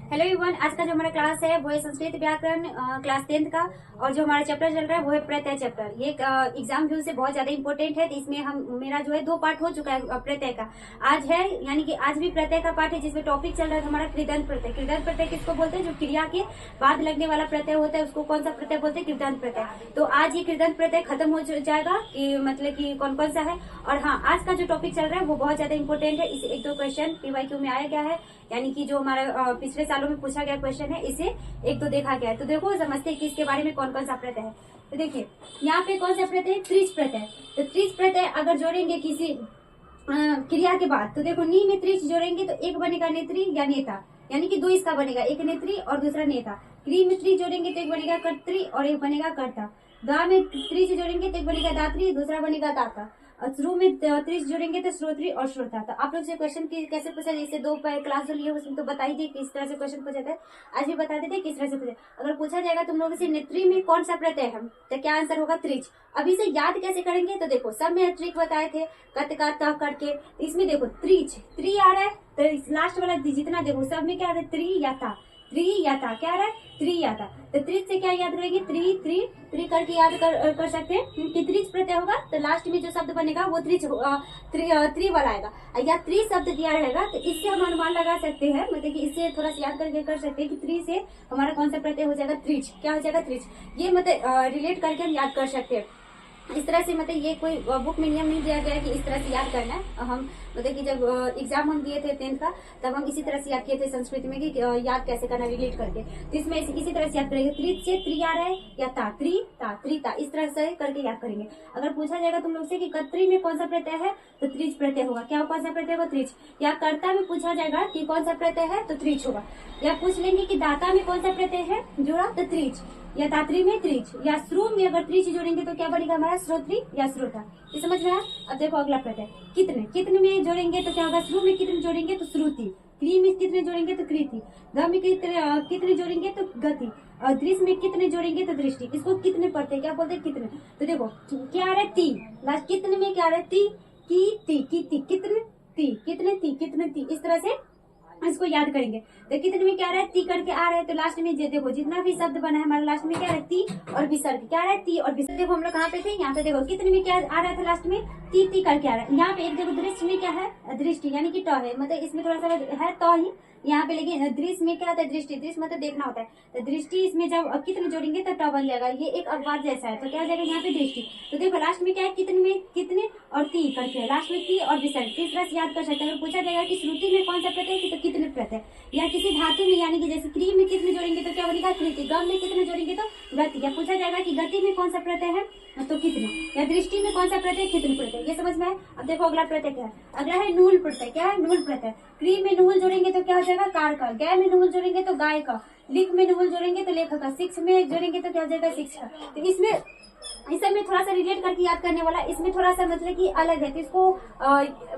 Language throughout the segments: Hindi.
हेलो एवरीवन, आज का जो हमारा क्लास है वो है संस्कृत व्याकरण क्लास 10th का। और जो हमारा चैप्टर चल रहा है वो है प्रत्यय चैप्टर। ये एग्जाम व्यू से बहुत ज्यादा इंपॉर्टेंट है। तो इसमें मेरा जो है 2 पार्ट हो चुका है प्रत्यय का। आज है यानी कि आज भी प्रत्यय का पार्ट है, जिसमें टॉपिक चल रहा है हमारा कृदंत प्रत्यय। कृदंत प्रत्यय किसको बोलते हैं? जो क्रिया के बाद लगने वाला प्रत्यय होता है उसको कौन सा प्रत्यय बोलते हैं? कृदंत प्रत्यय। तो आज ये कृदंत प्रत्यय खत्म हो जाएगा कि मतलब कि कौन कौन सा है। और हाँ, आज का जो टॉपिक चल रहा है वो बहुत ज्यादा इंपॉर्टेंट है। इसे 1-2 क्वेश्चन PYQ में आया गया है, यानी कि जो हमारा पिछले सालों में पूछा गया क्वेश्चन है, इसे 1-2 देखा गया है। तो देखो समझते हैं कि इसके बारे में कौन कौन सा प्रत्यय है। तो देखिए यहाँ पे कौन सा प्रत्यय है? त्रिज प्रत्यय। तो त्रिज प्रत्यय अगर जोड़ेंगे किसी क्रिया के बाद, तो देखो नी में त्रिज जोड़ेंगे तो एक बनेगा नेत्री या नेता, यानी कि 2 इसका बनेगा, एक नेत्री और दूसरा नेता। क्री में त्रिज जोड़ेंगे तो एक बनेगा कर्त्री और एक बनेगा कर्ता। गा में त्रिज जोड़ेंगे तो एक बनेगा दात्री, दूसरा बनेगा दाता। और श्रु में त्रिज जोड़ेंगे तो श्रोत्री और श्रोता। तो आप लोग से क्वेश्चन कैसे पूछा जाए, इससे 2 क्लास जो लिए उसमें तो बता ही दिए किस तरह से क्वेश्चन पूछा जाता है। आज भी बता देते किस तरह से पूछा। अगर पूछा जाएगा तुम लोगों से नेत्री में कौन सा प्रत्यय है, तो क्या आंसर होगा? त्रिज। अब इसे याद कैसे करेंगे? तो देखो सब में ट्रिक बताए थे कत का त करके। इसमें देखो त्रिज, त्रि आ रहा है तो लास्ट वाला जितना देखो सब में क्या आ रहा है? त्रि या था, त्रि या था, क्या आ रहा है? त्रि या था। तो त्रिज से क्या याद करेंगे? त्रि त्रि त्रि करके याद कर सकते हैं कि त्रिज प्रत्यय होगा तो लास्ट में जो शब्द बनेगा वो त्रिज त्रि वाला आएगा। या त्रि शब्द दिया रहेगा तो इससे हम अनुमान लगा सकते हैं, मतलब कि इससे थोड़ा सा याद करके कर सकते हैं कि त्रि से हमारा कौन सा प्रत्यय हो जाएगा? त्रिज। क्या हो जाएगा? त्रिज। ये मतलब रिलेट करके हम याद कर सकते हैं। इस तरह से मतलब ये कोई बुक में नियम नहीं दिया गया है कि इस तरह से याद करना है। हम मतलब कि जब एग्जाम हम दिए थे 10th का, तब हम इसी तरह से याद किए थे संस्कृत में कि याद कैसे करना रिलेट करके। तो इसमें इसी तरह से याद करेंगे। त्रिज से त्रि आ रहा है या ता, त्रि ता, त्रि ता, इस तरह से करके याद करेंगे। अगर पूछा जाएगा तुम लोग से कि कत्री में कौन सा प्रत्यय है, तो त्रिज प्रत्यय होगा। क्या कौन सा प्रत्यय होगा? त्रिज। या कर्ता में पूछा जाएगा कि कौन सा प्रत्यय है, तो त्रिज होगा। या पूछ लेंगे कि दाता में कौन सा प्रत्यय है जुड़ा, तो त्रिज। या दात्री में त्रिज। या श्रु में अगर त्रिज जोड़ेंगे तो क्या बनेगा हमारा? श्रोत्री या श्रोता। ये समझ में आया? अब देखो अगला प्रत्यय कितने। कितने में जोड़ेंगे तो क्या होगा? श्रु में कितने जोड़ेंगे तो श्रुति। क्री में कितने जोड़ेंगे तो कृति। ग में कितने जोड़ेंगे तो गति। और दृश्य में कितने जोड़ेंगे तो दृष्टि। इसको कितने पढ़ते हैं? क्या बोलते हैं? कितने। तो देखो क्या आ रहा है? ती। लास्ट कितने में क्या आ रहा है? ती की ती की ती, कितने ती, कितने ती, कितने ती, इस तरह से इसको याद करेंगे। तो कितने में क्या आ रहा है? ती करके आ रहा है। तो लास्ट में देखो जितना भी शब्द बना है हमारा लास्ट में क्या है? ती और विसर्ग। क्या आ रहा है? ती और विसर्ग। देखो हम लोग कहाँ पे थे? यहाँ पे देखो कितने में क्या आ रहा था लास्ट में? ती ती करके आ रहा है। यहाँ पे एक देखो दृश्य में क्या है? दृष्टि, यानी कि ट है, मतलब इसमें थोड़ा सा है तो ही यहाँ पे, लेकिन दृश्य में क्या होता है? दृष्टि। दृश्य मतलब देखना होता है। तो दृष्टि इसमें जब कितने जोड़ेंगे तो ट बन जाएगा। ये एक अखबार जैसा है, तो क्या हो जाएगा यहाँ पे? दृष्टि। तो देखो लास्ट में क्या है? कितने में कितने और ती करके, लास्ट में ती और विसर्ग। इस तरह से याद कर सकते हैं। अगर पूछा जाएगा कि श्रुति में कौन सा प्रत्यय है, तो कितने प्रत्यय। या किसी धातु में, यानी कि जैसे क्री में कितने जोड़ेंगे तो क्या बनेगा? कृति। गम में कितने जोड़ेंगे तो गति। या पूछा जाएगा कि गति में कौन सा प्रत्यय है, तो कितने। या दृष्टि में कौन सा प्रत्यय, कितने प्रत्यय। ये समझ में है? अब देखो अगला प्रत्यय क्या है? अगला है नूल प्रत्यय। क्या है? नूल प्रत्यय। क्री में नूल जोड़ेंगे तो क्या हो जाएगा? कार का। गै में नूल जोड़ेंगे तो गाय का। लिख में नूल जोड़ेंगे तो लेखक का। शिक्ष में जोड़ेंगे तो क्या हो जाएगा? शिक्षा। तो इसमें इस सब में थोड़ा सा रिलेट करके याद करने वाला, इसमें थोड़ा सा मतलब कि अलग है, तो इसको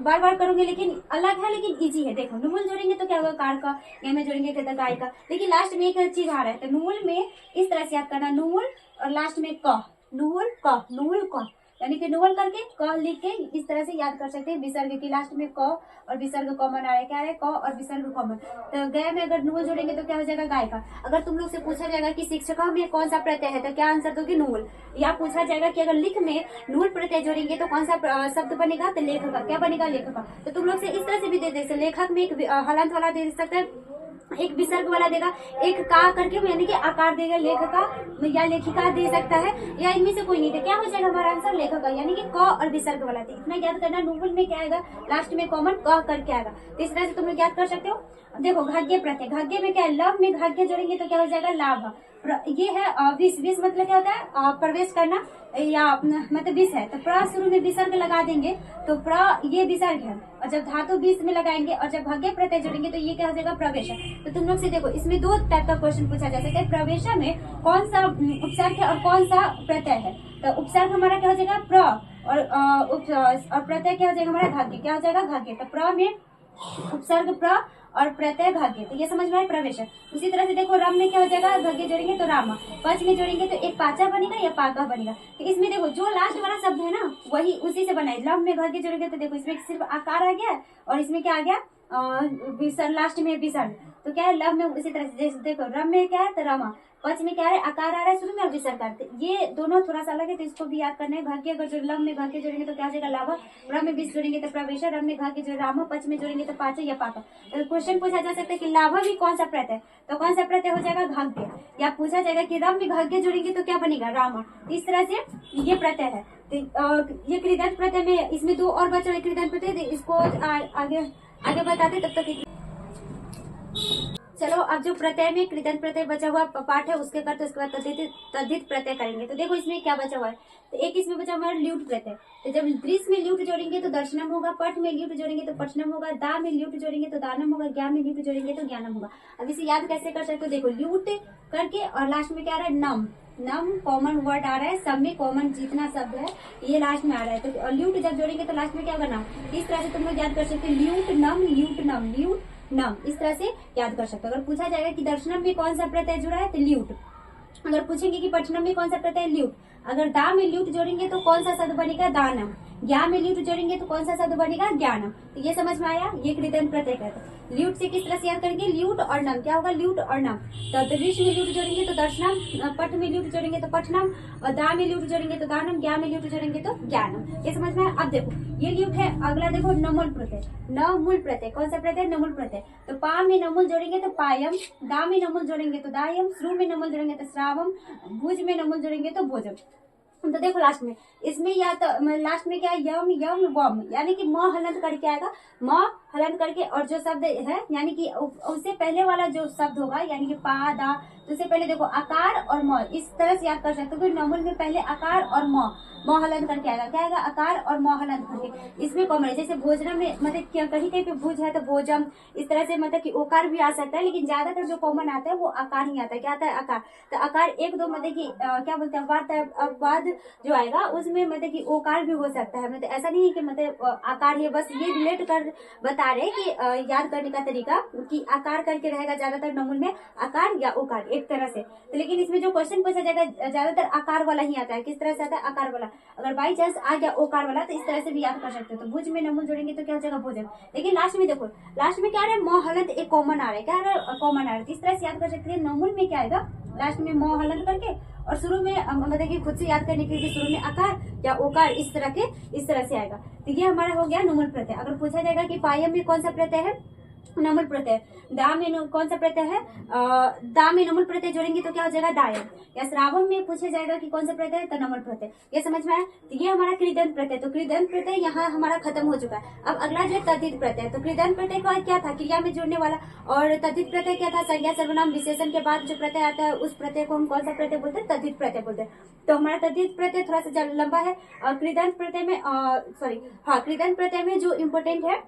बार बार करोगे लेकिन अलग है, लेकिन इजी है। देखो नूल जोड़ेंगे तो क्या होगा? कार का। गै में जोड़ेंगे तो गाय का। लेकिन लास्ट में एक चीज आ रहा है, तो नूल में इस तरह से याद करना, नूल और लास्ट में क, नूल क, नूल क, यानी कि नूल करके क लिख के इस तरह से याद कर सकते हैं। विसर्ग की लास्ट में क और विसर्ग कॉमन आ रहा है। क्या है? क और विसर्ग कॉमन। तो गै में अगर नूल जोड़ेंगे तो क्या हो जाएगा? गाय का। अगर तुम लोग से पूछा जाएगा कि शिक्षक में कौन सा प्रत्यय है, तो क्या आंसर दोगे? नूल। या पूछा जाएगा कि अगर लिख में नूल प्रत्यय जोड़ेंगे तो कौन सा शब्द बनेगा, तो लेखक का। क्या बनेगा? लेखक का। तो तुम लोग से इस तरह से भी दे सकते, लेखक में एक हलंत वाला दे सकता है, एक विसर्ग वाला देगा, एक का करके यानी कि आकार देगा लेखक का या लेखिका दे सकता है, या इनमें से कोई नहीं। तो क्या हो जाएगा हमारा आंसर? लेखक का, यानी कि क और विसर्ग वाला। तो इतना याद करना। नूल में क्या आएगा? लास्ट में कॉमन क करके आएगा। तो इस तरह से तुम लोग याद कर सकते हो। देखो घाग्य प्रत्यय। घाग्य में क्या है? लव में घाग्य जोड़ेंगे तो क्या हो जाएगा? लाभ। ये है विष। विष मतलब क्या होता है? प्रवेश करना, या मतलब विष है तो प्र शुरू में विसर्ग लगा देंगे तो प्र ये विसर्ग है, और जब धातु विष में लगाएंगे और जब भाग्य प्रत्यय जोड़ेंगे तो ये क्या हो जाएगा? प्रवेश। तो तुम लोग से देखो इसमें 2 टाइप का क्वेश्चन पूछा जा सकता है। प्रवेश में कौन सा उपसर्ग है और कौन सा प्रत्यय है? तो उपसर्ग हमारा क्या हो जाएगा? प्र, और प्रत्यय क्या हो जाएगा हमारा? घाग्य। क्या हो जाएगा? घाग्य। तो प्र में उपसर्ग प्र और प्रत्यय घाग्य। तो ये समझ में आया? प्रवेश। उसी तरह से देखो रम में क्या हो जाएगा? घाग्य जोड़ेंगे तो राम। पच में जोड़ेंगे तो एक पाचा बनेगा या पाका बनेगा। तो इसमें देखो जो लास्ट वाला शब्द है ना वही उसी से बना है। लम में घाग्य जोड़ेंगे तो देखो इसमें सिर्फ आकार आ गया और इसमें क्या आ गया? विसर्ग, लास्ट में विसर्ग। तो क्या है लव में उसी तरह से, जैसे देखो रम में क्या है तो रमा, पच में क्या है आकार आ रहा है शुरू में और विसर्ग, ये दोनों थोड़ा सा अलग है तो इसको भी याद करना है। भाग्य अगर जो लव में भाग्य जोड़ेंगे तो क्या हो जाएगा लाभ, रम में विष जोड़ेंगे तो प्रवेश, रम में भाग्य जो राम, पच में जोड़ेंगे तो पाच या पाक। तो क्वेश्चन पूछा जा सकता है कि लाभ भी कौन सा प्रत्यय है, तो कौन सा प्रत्यय हो जाएगा भाग्य, या पूछा जाएगा कि रम में भाग्य जोड़ेंगे तो क्या बनेगा राम। इस तरह से ये प्रत्यय है। ये कृदंत प्रत्यय में इसमें दो और बचा है कृदंत प्रत्यय, इसको आगे बताते तब तक। चलो अब जो प्रत्यय में कृदंत प्रत्यय बचा हुआ पाठ है उसके करते उसके बाद तद्धित प्रत्यय करेंगे। तो देखो इसमें क्या बचा हुआ है, तो एक इसमें बचा हुआ है ल्यूट प्रत्यय। तो जब दृश में ल्यूट जोड़ेंगे तो दर्शनम होगा, पठ में ल्यूट जोड़ेंगे तो पठनम होगा, दा में ल्यूट जोड़ेंगे तो दानम होगा, ज्ञा में ल्यूट जोड़ेंगे तो ज्ञानम होगा। अब इसे याद कैसे कर सकते हो, देखो ल्यूट करके और लास्ट में क्या आ रहा है नम, नम कॉमन वर्ड आ रहा है, सब में कॉमन जितना शब्द है ये लास्ट में आ रहा है। तो ल्यूट जब जोड़ेंगे तो लास्ट में क्या होगा नाम। इस तरह से तुम लोग याद कर सकते हो ल्यूट नम, ल्यूट नम, ल्यूट नम, इस तरह से याद कर सकते हो। अगर पूछा जाएगा कि दर्शनम में कौन सा प्रत्यय जुड़ा है तो ल्यूट, अगर पूछेंगे कि पठनम में कौन सा प्रत्यय ल्यूट, अगर दा में ल्यूट जोड़ेंगे तो कौन सा शब्द बनेगा दानम, ज्ञा में ल्यूट जोड़ेंगे तो कौन सा शब्द बनेगा ज्ञानम। तो ये समझ में आया, ये कृदंत प्रत्यय कहते हैं। ल्यूट से किस तरह से याद करेंगे, ल्यूट और नम, क्या होगा ल्यूट और नम। तो दृश में ल्यूट जोड़ेंगे तो दर्शनम, पठ में ल्यूट जोड़ेंगे तो पठनम, और दा में ल्यूट जोड़ेंगे तो दानम, ज्ञा में ल्यूट जोड़ेंगे तो ज्ञानम। ये समझ में आया। अब देखो ये ल्यूट है, अगला देखो नमूल प्रत्यय, नमूल प्रत्यय कौन सा प्रत्यय, नमूल प्रत्यय। तो पा में नमूल जोड़ेंगे तो पायम, दा में नमूल जोड़ेंगे तो दायम, श्रु में नमूल जोड़ेंगे तो श्रावम, भुज में नमूल जोड़ेंगे तो भोजम। तो देखो लास्ट में इसमें या तो लास्ट में क्या है यम यम वम, यानी कि म हलंत करके आएगा, म हलंत करके, और जो शब्द है यानी कि उससे पहले वाला जो शब्द होगा यानी कि पा दा, तो उससे पहले देखो आकार और म, इस तरह से याद कर सकते हो कि नमूल में पहले आकार और म हलंत करके आएगा, क्या आएगा आकार और म हलंत करके। इसमें कॉमन है, जैसे भोजनम में मतलब कहीं कहीं पे भुज है तो भोजम, इस तरह से मतलब कि ओकार भी आ सकता है, लेकिन ज्यादातर जो कॉमन आता है वो आकार ही आता है। क्या आता है आकार, तो आकार एक दो मतलब की क्या बोलते हैं वाद जो आएगा उसमें मतलब कि ओकार भी हो सकता है, मतलब ऐसा नहीं है कि मतलब आकार ही, बस ये रिलेट कर बता रहे कि याद करने का तरीका कि आकार करके रहेगा ज्यादातर नमूल में, आकार या ओकार एक तरह से। तो लेकिन इसमें जो क्वेश्चन पूछा जाएगा ज्यादातर आकार वाला ही आता है। किस तरह से आता है आकार वाला, अगर बाई चांस आ गया ओकार वाला तो इस तरह से भी याद कर सकते हो। तो भुज में नमूल जोड़ेंगे तो क्या हो जाएगा भोजन। लेकिन लास्ट में देखो, लास्ट में क्या आ रहा है म हलंत एक कॉमन आ रहा है, क्या आ रहा है कॉमन आ रहा है। इस तरह से याद कर सकते हैं नमूल में क्या आएगा लास्ट में म हलंत करके, और शुरू में मतलब कि खुद से याद करने के लिए शुरू में आकार या ओकार इस तरह से आएगा। तो ये हमारा हो गया नमूल प्रत्यय। अगर पूछा जाएगा कि पायम में कौन सा प्रत्यय है, नमूल प्रत्यय। दा में कौन सा प्रत्यय है, दा में नमूल प्रत्यय जोड़ेंगे तो क्या हो जाएगा दायम। या श्रावण में पूछा जाएगा कि कौन सा प्रत्यय है तो नमूल प्रत्यय। ये समझ में आया। तो ये हमारा कृदंत प्रत्यय। तो कृदंत प्रत्यय यहाँ हमारा खत्म हो चुका है। अब अगला जो है तद्धित प्रत्यय। तो कृदंत प्रत्यय का क्या था, क्रिया में जुड़ने वाला, और तद्धित प्रत्यय क्या था, संज्ञा सर्वनाम विशेषण के बाद जो प्रत्यय आता है उस प्रत्यय को हम कौन सा प्रत्यय बोलते हैं, तद्धित प्रत्यय बोलते हैं। तो हमारा तद्धित प्रत्यय थोड़ा सा लंबा है। कृदंत प्रत्यय में कृदंत प्रत्यय में जो इम्पोर्टेंट है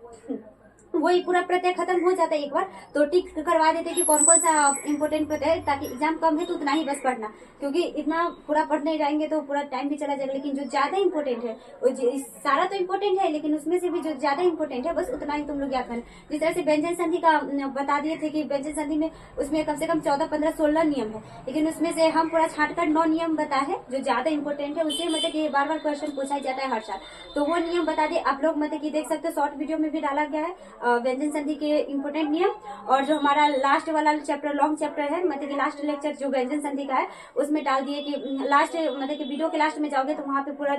वही पूरा प्रत्यय खत्म हो जाता है एक बार, तो टिक करवा देते हैं कि कौन कौन सा इंपोर्टेंट प्रत्यय है, ताकि एग्जाम कम है तो उतना ही बस पढ़ना, क्योंकि इतना पूरा पढ़ने जाएंगे तो पूरा टाइम भी चला जाएगा। लेकिन जो ज्यादा इंपॉर्टेंट है वो सारा तो इम्पोर्टेंट है, लेकिन उसमें से भी जो ज्यादा इंपॉर्टेंट है बस उतना ही तुम लोग याद करना। जिस तरह से व्यंजन संधि का बता दिए थे कि व्यंजन संधि में उसमें कम से कम 14, 15, 16 नियम है, लेकिन उसमें से हम पूरा छाटकर 9 नियम बताए हैं जो ज्यादा इंपॉर्टेंट है। उससे मतलब कि बार बार क्वेश्चन पूछा जाता है हर साल, तो वो नियम बता दिए आप लोग, मतलब कि देख सकते हो शॉर्ट वीडियो में भी डाला गया है व्यंजन संधि के इम्पोर्टेंट नियम। और जो हमारा लास्ट वाला चैप्टर लॉन्ग चैप्टर है, मतलब कि लास्ट लेक्चर जो व्यंजन संधि का है उसमें डाल दिए कि लास्ट मतलब कि वीडियो के लास्ट में जाओगे तो वहां पे पूरा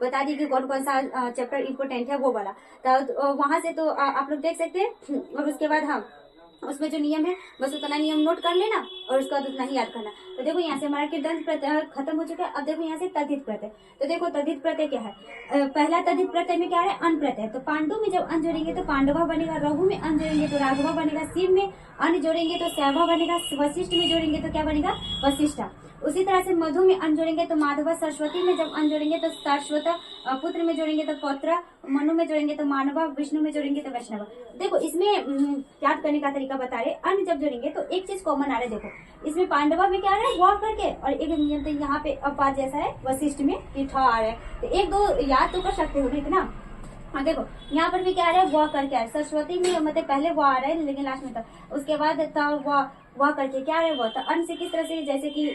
बता दिए कि कौन कौन सा चैप्टर इम्पोर्टेंट है वो वाला, तो वहां से तो आप लोग देख सकते हैं। और उसके बाद हाँ उसमें जो नियम है बस उतना नियम नोट कर लेना और उसका उतना ही याद करना। तो देखो यहाँ से हमारा कृदंत प्रत्यय खत्म हो चुका है। अब देखो यहाँ से तद्धित प्रत्यय। तो देखो तद्धित प्रत्यय क्या है, पहला तद्धित प्रत्यय में क्या है अन प्रत्यय। तो पांडु में जब अन जोड़ेंगे तो पांडवा बनेगा, रघु में अन जोड़ेंगे तो राघवा बनेगा, शिव में अन जोड़ेंगे तो सैभा बनेगा, वशिष्ठ में जोड़ेंगे तो क्या बनेगा वशिष्ठा। उसी तरह से मधु में अन जोड़ेंगे तो माधवा, सरस्वती में जब अन जोड़ेंगे तो सरस्वता, पुत्र में जोड़ेंगे तो पौत्र, मनु में जोड़ेंगे तो मानवा, विष्णु में जोड़ेंगे तो वैष्णव। देखो इसमें याद करने का तरीका बता रहे, अन जब जोड़ेंगे तो एक चीज कॉमन आ रहा है। देखो इसमें पांडवा में क्या आ रहा है वॉ करके, और एक नियम तो यहाँ पे अपाद जैसा है, वशिष्ठ में ये ठा आ रहा है। तो एक दो याद तो कर सकते हो इतना। हाँ देखो यहाँ पर भी क्या आ रहा है वह करके आ रहा है, सरस्वती में मतलब पहले वह आ रहा है लेकिन लास्ट में था, उसके बाद था वह करके क्या आ रहा है वह। तो अन्न से किस तरह से, जैसे कि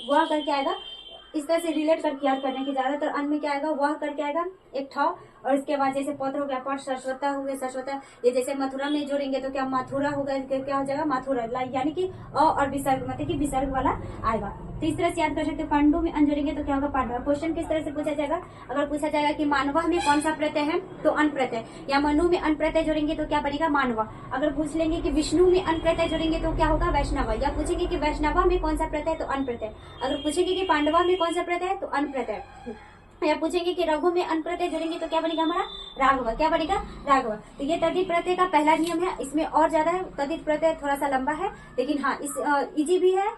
वह करके आएगा इस तरह से रिलेट करके याद करने की, ज्यादातर अन्न में क्या आएगा वह करके आएगा एक ठा, और उसके बाद जैसे पौत्र हो गया पट, सरस्वता हो गया सरस्वता, ये जैसे मथुरा में जोड़ेंगे तो क्या मथुरा होगा, क्या हो जाएगा माथुरा, यानी कि अ और विसर्ग मतलब कि विसर्ग वाला आएगा। तो इस तरह से याद कर सकते हैं। पांडु में अन जोड़ेंगे तो क्या होगा पांडव। क्वेश्चन किस तरह से पूछा जाएगा, अगर पूछा जाएगा कि मानवा में कौन सा प्रत्यय है तो अन प्रत्यय, या मनु में अन प्रत्यय जोड़ेंगे तो क्या बनेगा मानवा। अगर पूछ लेंगे कि विष्णु में अन प्रत्यय जोड़ेंगे तो क्या होगा वैष्णव, या पूछेंगे कि वैष्णवा में कौन सा प्रत्यय तो अन प्रत्यय। अगर पूछेंगे कि पांडवा में कौन सा प्रत्यय है तो अन प्रत्यय, या पूछेंगे कि रघु में अन प्रत्यय जोड़ेंगे तो क्या बनेगा हमारा राघव, क्या बनेगा राघव। तो ये तद्धित प्रत्यय का पहला नियम है। इसमें और ज्यादा है, तद्धित प्रत्यय थोड़ा सा लंबा है लेकिन हाँ इस इजी भी है,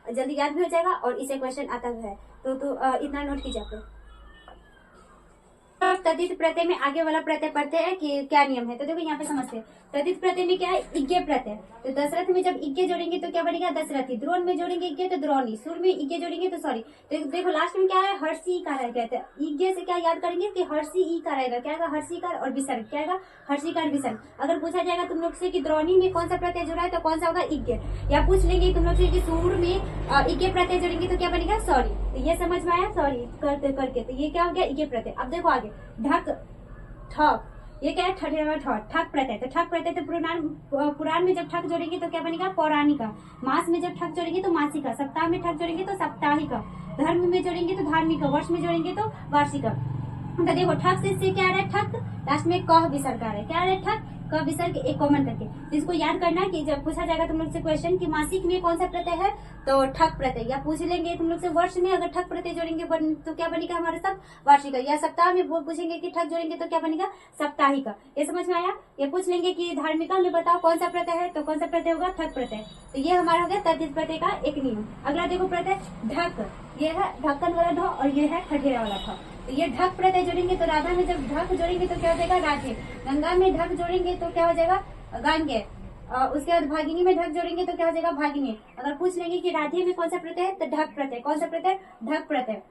जल्दी याद भी हो जाएगा और इसे क्वेश्चन आता भी है। तो इतना नोट कीजिए आप लोग। तद्धित प्रत्यय में आगे वाला प्रत्यय पढ़ते हैं कि क्या नियम है। तो देखो यहाँ पे समझते हैं। तद्धित प्रत्यय में क्या है इज्ञ प्रत्यय। तो दशरथ में जब इज्ञ जोड़ेंगे तो क्या बनेगा दशरथी, द्रोण में जोड़ेंगे इज्ञ तो द्रोणी, सुर में इज्ञ जोड़ेंगे तो सॉरी। तो देखो लास्ट में क्या है हर्षी कार कहते हैं। इज्ञ से क्या याद करेंगे कि हर्षी ई कार आएगा, क्या आएगा हर्षिकार और विसर्ग, क्या आएगा हर्षिकार विसर्ग। अगर पूछा जाएगा तुम लोग से कि द्रोणी में कौन सा प्रत्यय जुड़ा है तो कौन सा होगा इज्ञ, या पूछ लेंगे तुम लोग से कि सूर में इज्ञ प्रत्यय जोड़ेंगे तो क्या बनेगा सॉरी। तो ये समझ में आया सॉरी करके, तो ये क्या हो गया इज्ञ प्रत्यय। अब देखो आगे ढक ठक, ये क्या है ठठेरा ठक, ठक प्रत्यय। तो ठक प्रत्यय तो पुराण में जब ठक जोड़ेंगे तो क्या बनेगा पौराणिका, मास में जब ठक जोड़ेंगे तो मासिका, सप्ताह में ठक जोड़ेंगे तो साप्ताहिका, धर्म में जोड़ेंगे तो धार्मिक, वर्ष में जोड़ेंगे तो वार्षिक। तो देखो ठक से क्या आ रहा है ठक, लास्ट में कह विसर्ग आ रहा है, क्या आ रहा है ठक का विसर्ग एक कॉमन करके। जिसको याद करना है कि जब पूछा जाएगा तुम लोग से क्वेश्चन कि मासिक में कौन सा प्रत्यय है तो ठक प्रत्यय, या पूछ लेंगे तुम लोग से वर्ष में अगर ठक प्रत्यय जोड़ेंगे तो क्या बनेगा हमारे साथ वार्षिक, या सप्ताह में पूछेंगे कि ठक जोड़ेंगे तो क्या बनेगा साप्ताहिक। ये समझ में आया। ये पूछ लेंगे कि धार्मिका में बताओ कौन सा प्रत्यय है तो कौन सा प्रत्यय होगा ठक प्रत्यय। तो ये हमारा हो गया तद्धित प्रत्यय का एक नियम। अगला देखो प्रत्यय ढक, ये है ढक्कन वाला ढ और ये है ठठेरा वाला ढ। तो ये ढक प्रत्यय जोड़ेंगे तो राधा में जब ढक जोड़ेंगे तो क्या हो जाएगा राधे, गंगा में ढक जोड़ेंगे तो क्या हो जाएगा गांगे, उसके बाद भागिनी में ढक जोड़ेंगे तो क्या हो जाएगा भागिनी। अगर पूछ लेंगे कि राधे में कौन सा प्रत्यय है तो ढक प्रत्यय, कौन सा प्रत्यय ढक प्रत्यय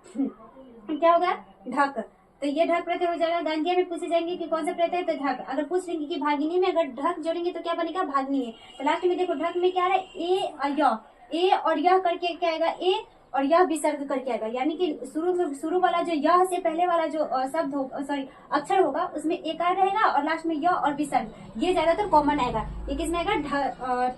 क्या होगा ढक। तो ये ढक प्रत्यय हो जाएगा। गंगे में पूछे जाएंगे कि कौन सा प्रत्यय है तो ढक। अगर पूछ लेंगे कि भागिनी में अगर ढक जोड़ेंगे तो क्या बनेगा भागनी है। तो लास्ट में देखो ढक में क्या आ रहा है ए और यह करके क्या आएगा ए और यह विसर्ग करके आएगा, यानी कि शुरू वाला जो यह से पहले वाला जो शब्द होगा सॉरी अक्षर होगा उसमें एकार रहेगा और लास्ट में य और विसर्ग, ये ज्यादातर कॉमन आएगा। ये किसमें आएगा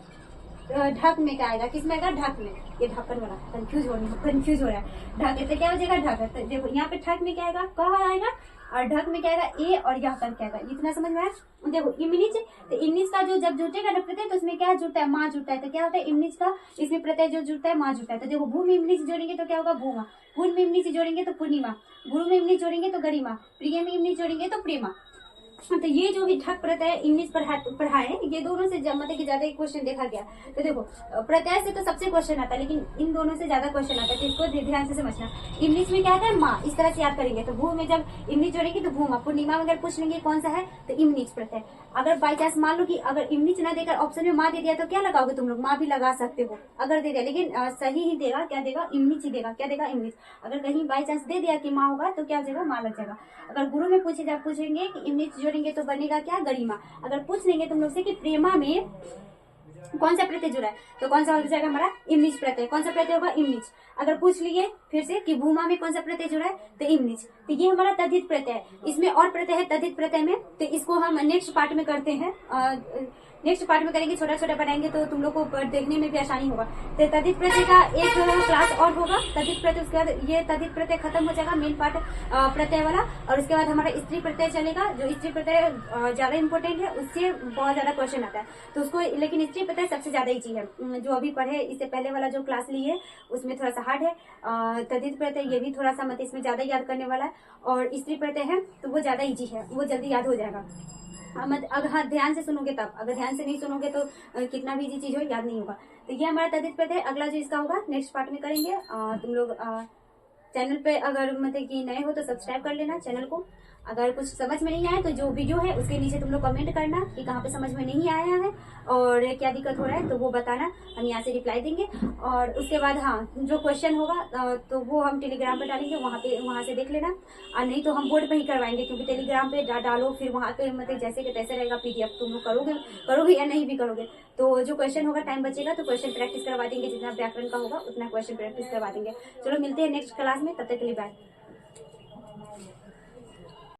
ढक में क्या आएगा, किसमें आएगा ढक में। ये ढक्कन वाला कंफ्यूज हो रहा है ढक, तो क्या हो जाएगा ढक। तो देखो यहाँ पे ठक में क्या आएगा कहा आएगा और ढक में क्या आएगा ए और यह करके आएगा। इतना समझ में आया। देखो इमनिच, तो इमनिच का जो जब जुटेगा ना प्रत्यय तो उसमें क्या जुड़ता है माँ जुड़ता है। तो क्या होता है इमनिच का इसमें प्रत्यय जो जुड़ता है माँ जुड़ता है। तो देखो भू में इमनिच जोड़ेंगे तो क्या होगा भूमा, भून में इमनिच जोड़ेंगे तो पूर्णिमा, गुरु में इमनिच जोड़ेंगे तो गरिमा, प्रिय में इमनिच जोड़ेंगे तो प्रेमा। तो ये जो भी ढक प्रत्यय इंग्लिश पढ़ाए ये दोनों से मतलब कि ज्यादा क्वेश्चन देखा गया। तो देखो प्रत्यय से तो सबसे क्वेश्चन आता है लेकिन इन दोनों से ज्यादा क्वेश्चन आता है, तो इसको ध्यान से समझना। इंग्लिश में क्या आता है माँ, इस तरह से याद करेंगे। तो भू में जब इंग्लिश जोड़ेंगे तो भूमा, पूर्णिमा में अगर पूछ लेंगे कौन सा है तो इमनिच प्रत्यय। अगर बाई चांस मान लो कि अगर इमनिच ना देकर ऑप्शन में माँ दे दिया तो क्या लगाओगे तुम लोग, माँ भी लगा सकते हो अगर दे दिया, लेकिन सही ही देगा, क्या देगा इमनिच ही देगा, क्या देगा इमनिच। अगर कहीं बाई चांस दे दिया कि माँ होगा तो क्या हो जाएगा माँ लग जाएगा। अगर गुरु में पूछेंगे कि इमनिच जोड़ेंगे तो बनेगा क्या गरिमा। अगर पूछ लेंगे तुम लोग से कि प्रेमा में कौन सा प्रत्यय जुड़ा है तो कौन सा हो जाएगा हमारा इमनिच प्रत्यय, कौन सा प्रत्यय होगा इमनिच। अगर पूछ लिए फिर से कि भूमा में कौन सा प्रत्यय जुड़ा है तो इमनिच। तो ये हमारा तद्धित प्रत्यय है। इसमें और प्रत्यय है तद्धित प्रत्यय में, तो इसको हम नेक्स्ट पार्ट में करते हैं, नेक्स्ट पार्ट में करेंगे, छोटा छोटा बनाएंगे तो तुम लोग को देखने में भी आसानी होगा। तो तद्धित प्रत्यय का एक क्लास और होगा तद्धित प्रत्यय, उसके बाद ये तद्धित प्रत्यय खत्म हो जाएगा मेन पार्ट प्रत्यय वाला, और उसके बाद हमारा स्त्री प्रत्यय चलेगा। जो स्त्री प्रत्यय ज्यादा इंपॉर्टेंट है, उससे बहुत ज्यादा क्वेश्चन आता है तो उसको, लेकिन स्त्री प्रत्यय सबसे ज्यादा इजी है। जो अभी पढ़े इससे पहले वाला जो क्लास ली है उसमें थोड़ा सा हार्ड है। तद्धित प्रत्यय ये भी थोड़ा सा मतलब इसमें ज्यादा याद करने वाला है, और स्त्री प्रत्यय है तो वो ज्यादा इजी है, वो जल्दी याद हो जाएगा। अगर हाँ ध्यान से सुनोगे तब, अगर ध्यान से नहीं सुनोगे तो कितना भी इजी चीज हो याद नहीं होगा। तो ये हमारा तद्धित प्रत्यय। अगला जो इसका होगा नेक्स्ट पार्ट में करेंगे। तुम लोग चैनल पे अगर मतलब कि नए हो तो सब्सक्राइब कर लेना चैनल को। अगर कुछ समझ में नहीं आया तो जो वीडियो है उसके नीचे तुम लोग कमेंट करना कि कहाँ पे समझ में नहीं आया है और क्या दिक्कत हो रहा है, तो वो बताना, हम यहाँ से रिप्लाई देंगे। और उसके बाद हाँ जो क्वेश्चन होगा तो वो हम टेलीग्राम पे डालेंगे, वहाँ से देख लेना। और नहीं तो हम बोर्ड पे ही करवाएंगे, क्योंकि टेलीग्राम पे डालो फिर वहाँ पे मतलब जैसे कि तैसे रहेगा PDF, तुम लोग करोगे या नहीं भी करोगे। तो जो क्वेश्चन होगा टाइम बचेगा तो क्वेश्चन प्रैक्टिस करवा देंगे, जितना व्याकरण का होगा उतना क्वेश्चन प्रैक्टिस करवा देंगे। चलो मिलते हैं नेक्स्ट क्लास में, तब तक के लिए बाय।